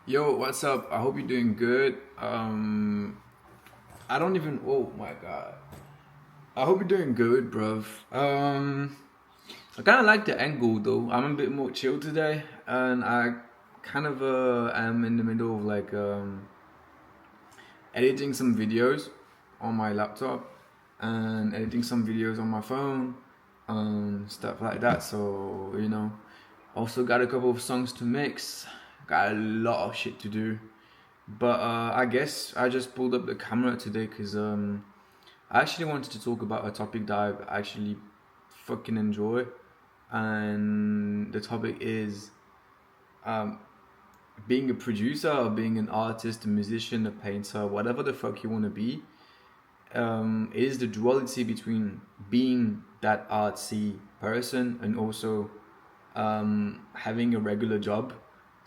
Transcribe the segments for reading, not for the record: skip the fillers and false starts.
Yo, what's up? I hope you're doing good. I don't even. Oh my god. I hope you're doing good, bruv. I kind of like the angle though. I'm a bit more chill today, and I kind of am in the middle of editing some videos on my laptop and editing some videos on my phone, stuff like that. So also got a couple of songs to mix. Got a lot of shit to do. But I guess I just pulled up the camera today because I actually wanted to talk about a topic that I actually fucking enjoy, and the topic is um, being a producer or being an artist, a musician, a painter, whatever the fuck you want to be. Is the duality between being that artsy person and also having a regular job.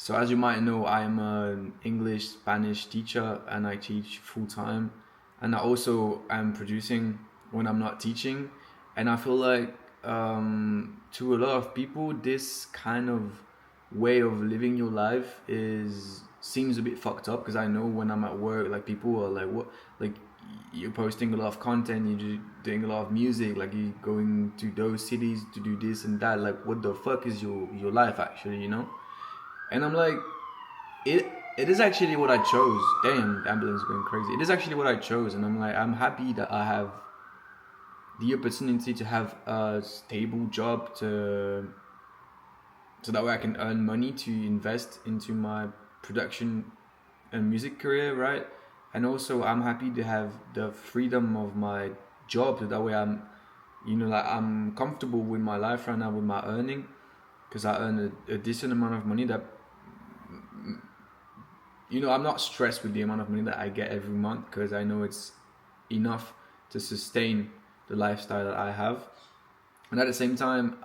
So as you might know, I'm an English Spanish teacher and I teach full time, and I also am producing when I'm not teaching. And I feel like to a lot of people, this kind of way of living your life is seems a bit fucked up because I know when I'm at work, like people are like, "What? Like you're posting a lot of content, you're doing a lot of music, like you're going to those cities to do this and that. Like, what the fuck is your life actually, you know?" And I'm like, it it is actually what I chose. Damn, the ambulance is going crazy. It is actually what I chose, and I'm like, I'm happy that I have the opportunity to have a stable job to so that way I can earn money to invest into my production and music career, right? And also I'm happy to have the freedom of my job so that way I'm comfortable with my life right now with my earning because I earn a decent amount of money that I'm not stressed with the amount of money that I get every month because I know it's enough to sustain the lifestyle that I have. And at the same time,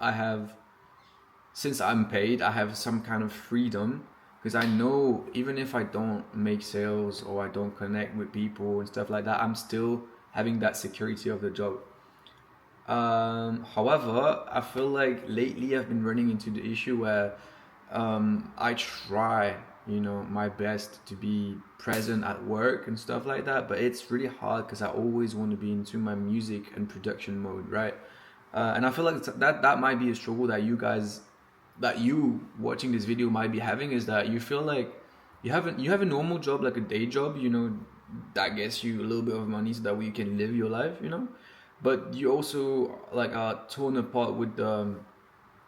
since I'm paid, I have some kind of freedom because I know even if I don't make sales or I don't connect with people and stuff like that, I'm still having that security of the job. However, I feel like lately I've been running into the issue where I try, my best to be present at work and stuff like that, but it's really hard because I always want to be into my music and production mode, right? And I feel like that might be a struggle that you watching this video might be having is that you feel like you have a normal job like a day job, that gets you a little bit of money so that way you can live your life, but you also like are torn apart with the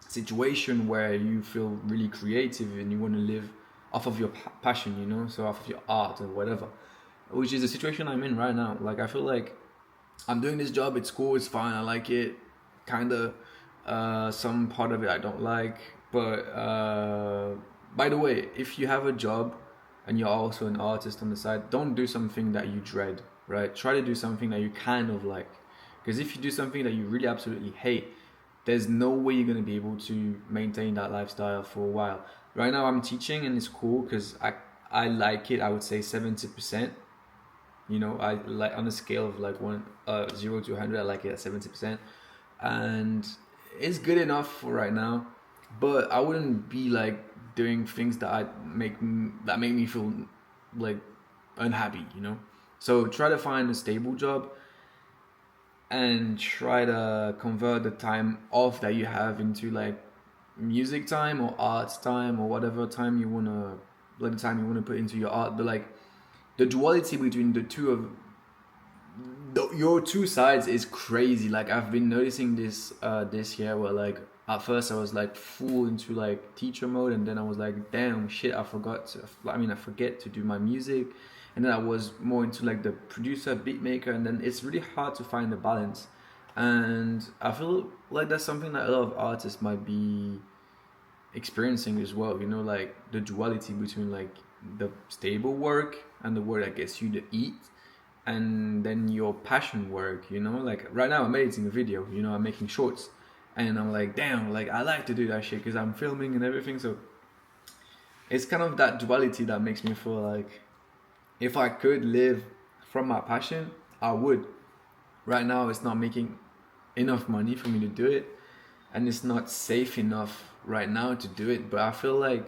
situation where you feel really creative and you want to live off of your passion, so off of your art or whatever, which is the situation I'm in right now. Like I feel like I'm doing this job, it's cool, it's fine, I like it, kind of. Some part of it I don't like, but by the way, if you have a job and you're also an artist on the side, don't do something that you dread, right? Try to do something that you kind of like, because if you do something that you really absolutely hate, there's no way you're going to be able to maintain that lifestyle for a while. Right now I'm teaching and it's cool because I like it. I would say 70%. I like on a scale of like 0 to 100, I like it at 70%, and it's good enough for right now. But I wouldn't be like doing things that make me feel like unhappy. So try to find a stable job and try to convert the time off that you have into like music time or arts time or whatever time you wanna like the time you wanna put into your art. But like the duality between your two sides is crazy. Like I've been noticing this year where like at first I was like full into like teacher mode, and then I was like, damn shit, I forget to do my music, and then I was more into like the producer beat maker, and then it's really hard to find the balance. And I feel like that's something that a lot of artists might be experiencing as well, like the duality between like the stable work and the work that gets you to eat, and then your passion work, like right now I'm editing a video, I'm making shorts, and I'm like, damn, like I like to do that shit because I'm filming and everything. So it's kind of that duality that makes me feel like if I could live from my passion, I would. Right now it's not making enough money for me to do it, and it's not safe enough right now to do it, but I feel like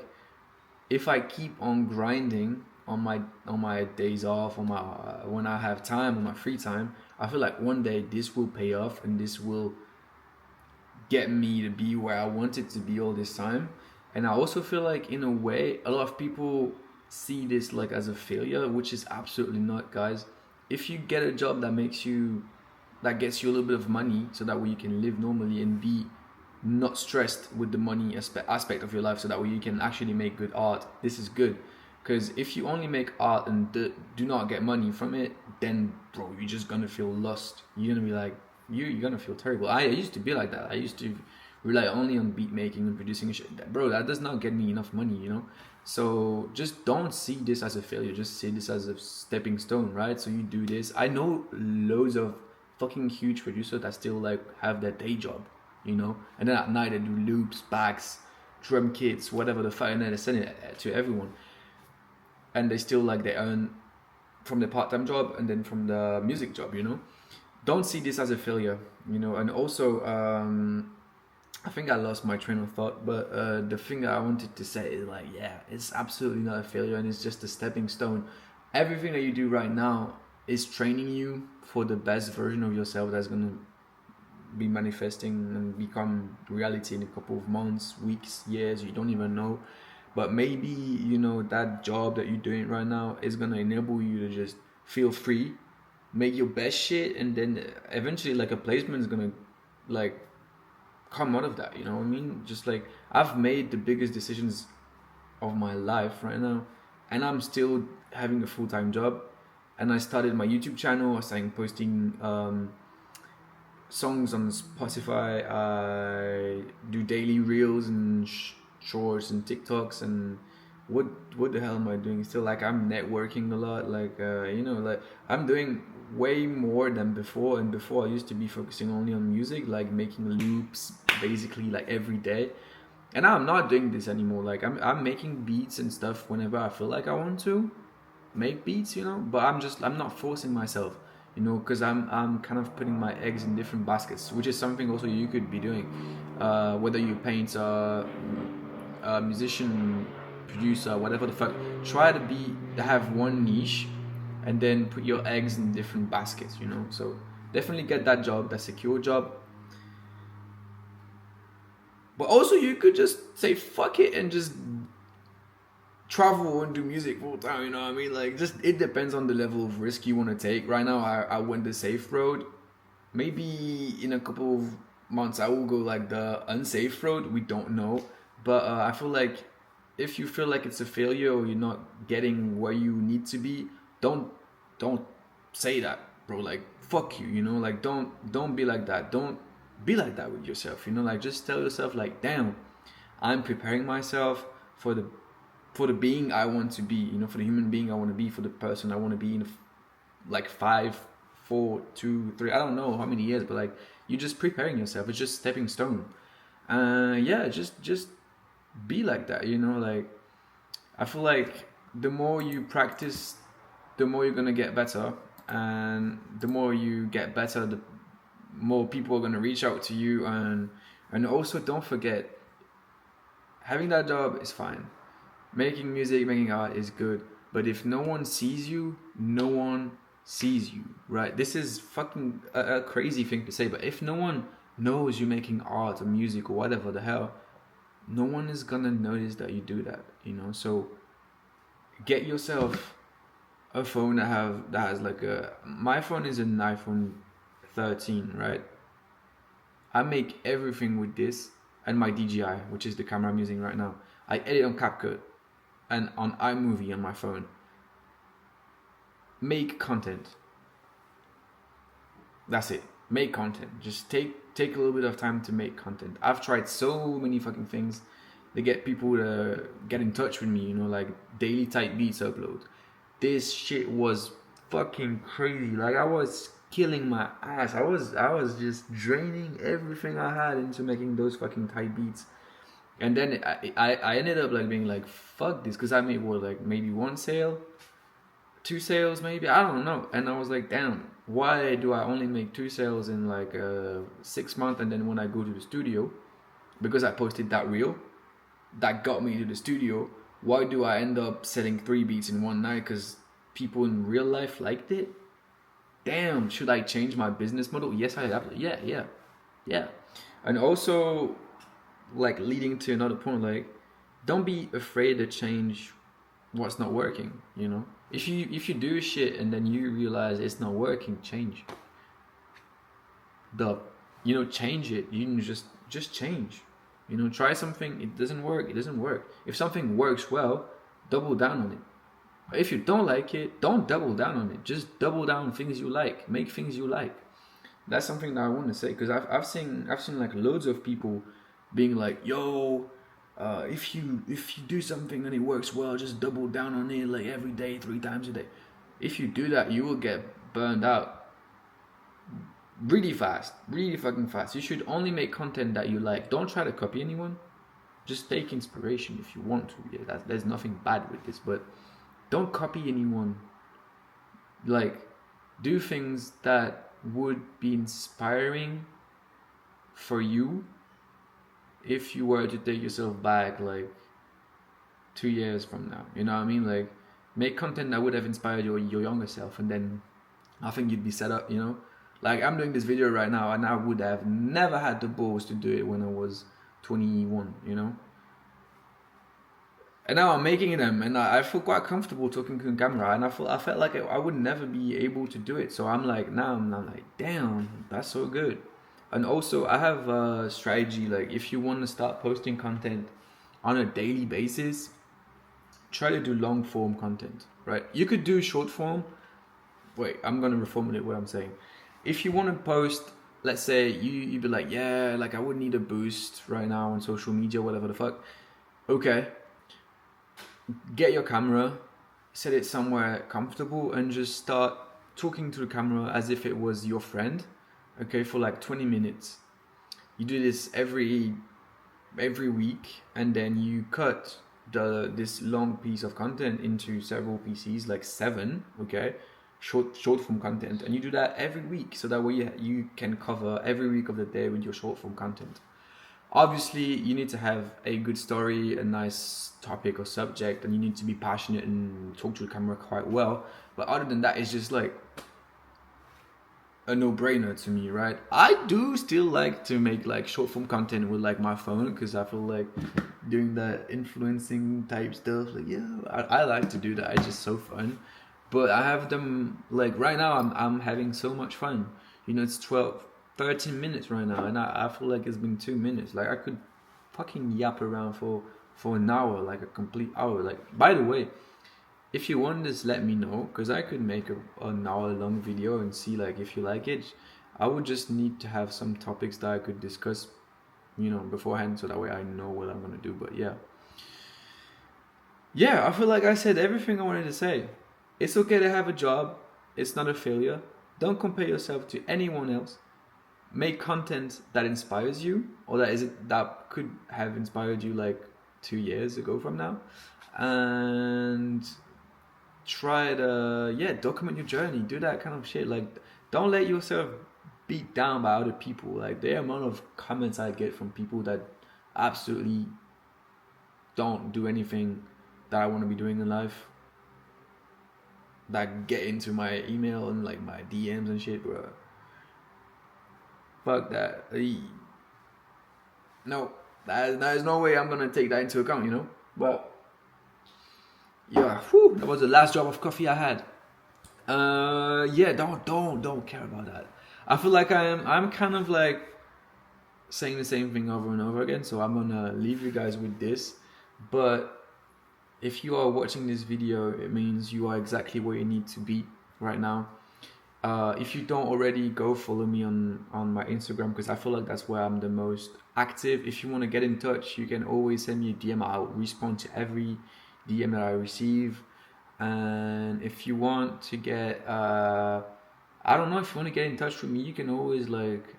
if I keep on grinding on my days off, on my when I have time, on my free time, I feel like one day this will pay off, and this will get me to be where I wanted to be all this time. And I also feel like, in a way, a lot of people see this like as a failure, which is absolutely not, guys. If you get a job that gets you a little bit of money, so that way you can live normally and be not stressed with the money aspect of your life, so that way you can actually make good art, this is good. Because if you only make art and do not get money from it, then bro, you're just gonna feel lost. You're gonna be like, you're gonna feel terrible. I used to be like that. I used to rely only on beat making and producing and shit. Bro, that does not get me enough money. So just don't see this as a failure. Just see this as a stepping stone, right? So you do this. I know loads of fucking huge producers that still like have their day job, and then at night they do loops, backs, drum kits, whatever the fuck, and then they send it to everyone. And they still like they earn from the part-time job and then from the music job. Don't see this as a failure. And also I think I lost my train of thought, but the thing that I wanted to say is like, yeah, it's absolutely not a failure, and it's just a stepping stone. Everything that you do right now is training you for the best version of yourself that's gonna be manifesting and become reality in a couple of months, weeks, years, you don't even know. But maybe, that job that you're doing right now is gonna enable you to just feel free, make your best shit, and then eventually like a placement is gonna like come out of that. You know what I mean? Just like, I've made the biggest decisions of my life right now, and I'm still having a full-time job. And I started my YouTube channel. I started posting songs on Spotify. I do daily reels and shorts and TikToks, and what the hell am I doing? Still, like, I'm networking a lot. Like, like, I'm doing way more than before. And before, I used to be focusing only on music, like making loops basically like every day. And now I'm not doing this anymore. Like, I'm making beats and stuff whenever I feel like I want to make beats, but I'm not forcing myself, because I'm kind of putting my eggs in different baskets, which is something also you could be doing, whether you paint, a musician, producer, whatever the fuck. Try to have one niche, and then put your eggs in different baskets, so definitely get that job, that secure job. But also, you could just say fuck it and just travel and do music full time, you know what I mean? Like, just, it depends on the level of risk you want to take. Right now, I went the safe road. Maybe in a couple of months, I will go like the unsafe road. We don't know. But I feel like if you feel like it's a failure, or you're not getting where you need to be, don't say that, bro. Like, fuck you, like, don't be like that. Don't be like that with yourself, like, just tell yourself like, damn, I'm preparing myself for the being I want to be, for the human being I want to be, for the person I want to be in like 5, 4, 2, 3, I don't know how many years, but like, you're just preparing yourself. It's just stepping stone. Yeah, just be like that, like, I feel like the more you practice, the more you're gonna get better, and the more you get better, the more people are gonna reach out to you. And also, don't forget, having that job is fine. Making music, making art is good, but if no one sees you, no one sees you, right? This is fucking a crazy thing to say, but if no one knows you're making art or music or whatever the hell, no one is gonna notice that you do that, So get yourself a phone that has like my phone is an iPhone 13, right? I make everything with this, and my DJI, which is the camera I'm using right now. I edit on CapCut and on iMovie on my phone. Make content. That's it. Make content. Just take a little bit of time to make content. I've tried so many fucking things to get people to get in touch with me, like daily type beats upload. This shit was fucking crazy. Like, I was killing my ass. I was just draining everything I had into making those fucking tight beats. And then I ended up like being like, fuck this, because I made like maybe 1 sale, 2 sales maybe, I don't know. And I was like, damn, why do I only make 2 sales in like 6 months? And then when I go to the studio, because I posted that reel that got me to the studio, Why do I end up selling 3 beats in one night? Because people in real life liked it. Damn, should I change my business model? Yes, I have. Yeah. And also, like, leading to another point, like, don't be afraid to change what's not working. You know, if you do shit and then you realize it's not working, change. Change it. You can just change. Try something. It doesn't work. It doesn't work. If something works well, double down on it. If you don't like it, don't double down on it. Just double down on things you like. Make things you like. That's something that I want to say, because I've seen like loads of people being like, yo, if you do something and it works well, just double down on it, like, every day, 3 times a day. If you do that, you will get burned out really fast, really fucking fast. You should only make content that you like. Don't try to copy anyone. Just take inspiration if you want to. Yeah, there's nothing bad with this, but don't copy anyone. Like, do things that would be inspiring for you if you were to take yourself back like 2 years from now. You know what I mean? Like, make content that would have inspired your younger self, and then I think you'd be set up, Like, I'm doing this video right now, and I would have never had the balls to do it when I was 21, And now I'm making them, and I feel quite comfortable talking to the camera, and I felt like I would never be able to do it. So I'm like, now I'm like, damn, that's so good. And also, I have a strategy. Like, if you want to start posting content on a daily basis, try to do long form content, right? You could do short form. Wait, I'm gonna reformulate what I'm saying. If you want to post, let's say you'd be like, yeah, like, I would need a boost right now on social media, whatever the fuck. Okay. Get your camera, set it somewhere comfortable, and just start talking to the camera as if it was your friend, okay, for like 20 minutes. You do this every week, and then you cut this long piece of content into several pieces, like 7, okay, short form content, and you do that every week, so that way you can cover every week of the day with your short form content. Obviously, you need to have a good story, a nice topic or subject, and you need to be passionate and talk to the camera quite well. But other than that, it's just like a no-brainer to me, right? I do still like to make like short form content with like my phone, because I feel like doing that influencing type stuff, like, yeah, I like to do that. It's just so fun. But I have them, like, right now I'm having so much fun. It's 13 minutes right now, and I feel like it's been 2 minutes. Like, I could fucking yap around for an hour, like a complete hour. Like, by the way, if you want this, let me know, because I could make an hour long video and see like if you like it. I would just need to have some topics that I could discuss, beforehand, so that way I know what I'm gonna do. But yeah, I feel like I said everything I wanted to say. It's okay to have a job. It's not a failure. Don't compare yourself to anyone else. Make content that inspires you, or that could have inspired you like 2 years ago from now, and try to document your journey. Do that kind of shit. Like, don't let yourself beat down by other people. Like, the amount of comments I get from people that absolutely don't do anything that I want to be doing in life, that get into my email and like my DMs and shit, bro. Fuck that. No, there's no way I'm gonna take that into account, But yeah, that was the last drop of coffee I had. Yeah, don't care about that. I feel like I'm kind of like saying the same thing over and over again, so I'm gonna leave you guys with this. But if you are watching this video, it means you are exactly where you need to be right now. If you don't already, go follow me on my Instagram, because I feel like that's where I'm the most active. If you want to get in touch, you can always send me a DM. I'll respond to every DM that I receive. And if you want to get, I don't know, if you want to get in touch with me, you can always, like,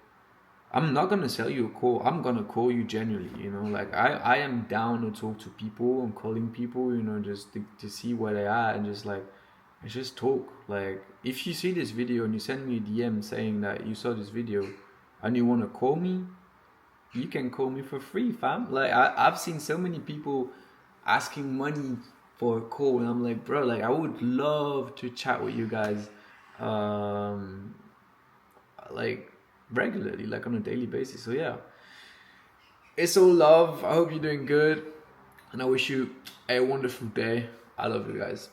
I'm not going to sell you a call. I'm going to call you genuinely, Like, I am down to talk to people and calling people, just to see where they are, and just talk. Like, if you see this video and you send me a DM saying that you saw this video and you want to call me, you can call me for free, fam. Like, I've seen so many people asking money for a call, and I'm like, bro, like I would love to chat with you guys, um, like regularly, like on a daily basis. So yeah, it's all love. I hope you're doing good, and I wish you a wonderful day. I love you guys.